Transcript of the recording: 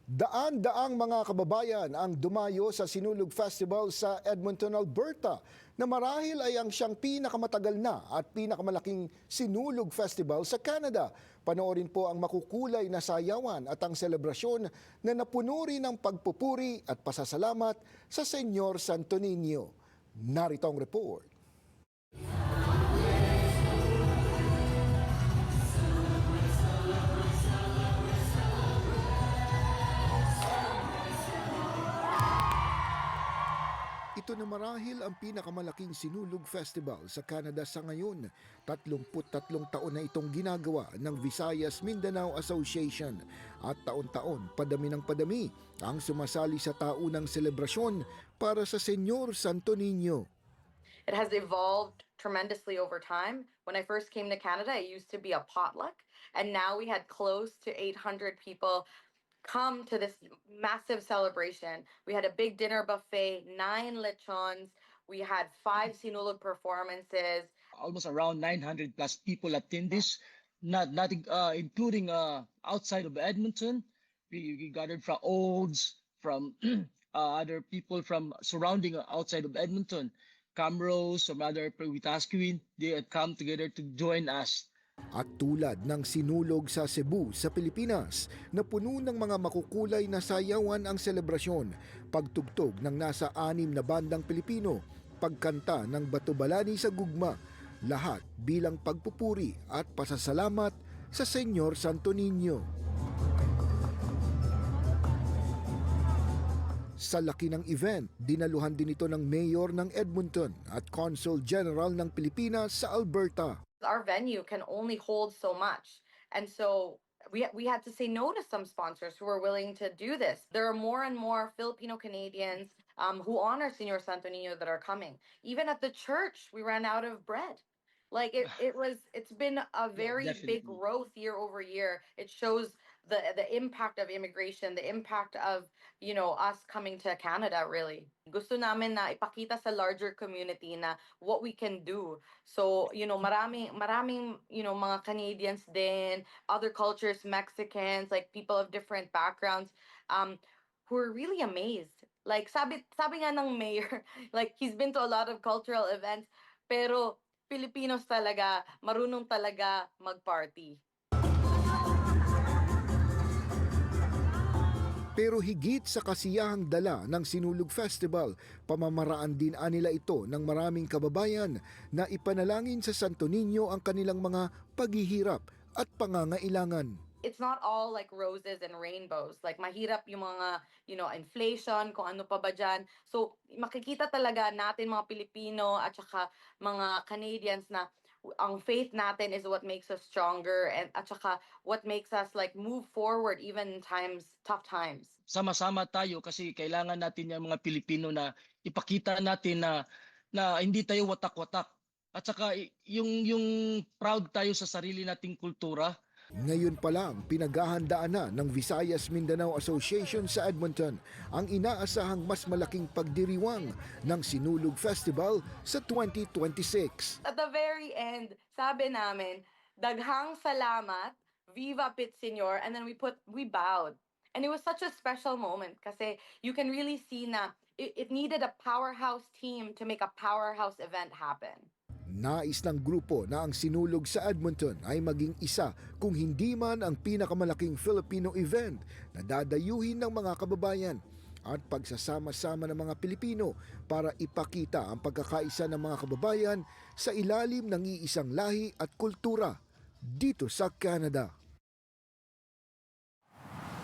Daan-daang mga kababayan ang dumayo sa Sinulog Festival sa Edmonton, Alberta na marahil ay ang siyang pinakamatagal na at pinakamalaking Sinulog Festival sa Canada. Panoorin po ang makukulay na sayawan at ang selebrasyon na napuno rin ng pagpupuri at pasasalamat sa Senyor Santo Niño. Narito ang report. Ito na marahil ang pinakamalaking Sinulog Festival sa Canada sa ngayon. 33 taon na itong ginagawa ng Visayas Mindanao Association at taon-taon padami ng padami ang sumasali sa taunang selebrasyon para sa Senyor Santo Niño. It has evolved tremendously over time. When I first came to Canada, it used to be a potluck, and now we had close to 800 people come to this massive celebration. We had a big dinner buffet, 9 lechons, we had 5 sinulog performances. Almost around 900 plus people attend this, not including outside of Edmonton. We gathered from Olds, from other people from surrounding outside of Edmonton. Camrose, some other Wetaskiwin, they had come together to join us. At tulad ng sinulog sa Cebu sa Pilipinas, na puno ng mga makukulay na sayawan ang selebrasyon, pagtugtog ng nasa 6 na bandang Pilipino, pagkanta ng batubalani sa gugma, lahat bilang pagpupuri at pasasalamat sa Senyor Santo Niño. Sa laki ng event, dinaluhan din ito ng Mayor ng Edmonton at Consul General ng Pilipinas sa Alberta. Our venue can only hold so much. And so we had to say no to some sponsors who were willing to do this. There are more and more Filipino Canadians who honor Senor Santo Niño that are coming. Even at the church, we ran out of bread. Like it's been a very big Definitely. growth year over year. It shows the impact of immigration, the impact of, us coming to Canada, really. Gusto namin na ipakita sa larger community na what we can do. So, maraming, mga Canadians din, other cultures, Mexicans, like people of different backgrounds, who are really amazed. Like sabi nga ng mayor, like he's been to a lot of cultural events, pero Filipinos talaga, marunong talaga mag-party. Pero higit sa kasiyahang dala ng Sinulog Festival, pamamaraan din nila ito ng maraming kababayan na ipanalangin sa Santo Niño ang kanilang mga paghihirap at pangangailangan. It's not all like roses and rainbows. Like mahirap yung mga, inflation, kung ano pa ba dyan. So makikita talaga natin mga Pilipino at saka mga Canadians na ang faith natin is what makes us stronger and at saka what makes us like move forward even in tough times. Sama-sama tayo kasi kailangan natin yung mga Pilipino na ipakita natin na hindi tayo watak-watak. At saka yung proud tayo sa sarili nating kultura. Ngayon pa lang, pinaghahandaan na ng Visayas Mindanao Association sa Edmonton ang inaasahang mas malaking pagdiriwang ng Sinulog Festival sa 2026. At the very end, sabi namin, daghang salamat, Viva Pit Señor, and then we bowed. And it was such a special moment kasi you can really see na it needed a powerhouse team to make a powerhouse event happen. Nais ng grupo na ang Sinulog sa Edmonton ay maging isa kung hindi man ang pinakamalaking Filipino event na dadayuhin ng mga kababayan at pagsasama-sama ng mga Pilipino para ipakita ang pagkakaisa ng mga kababayan sa ilalim ng iisang lahi at kultura dito sa Canada.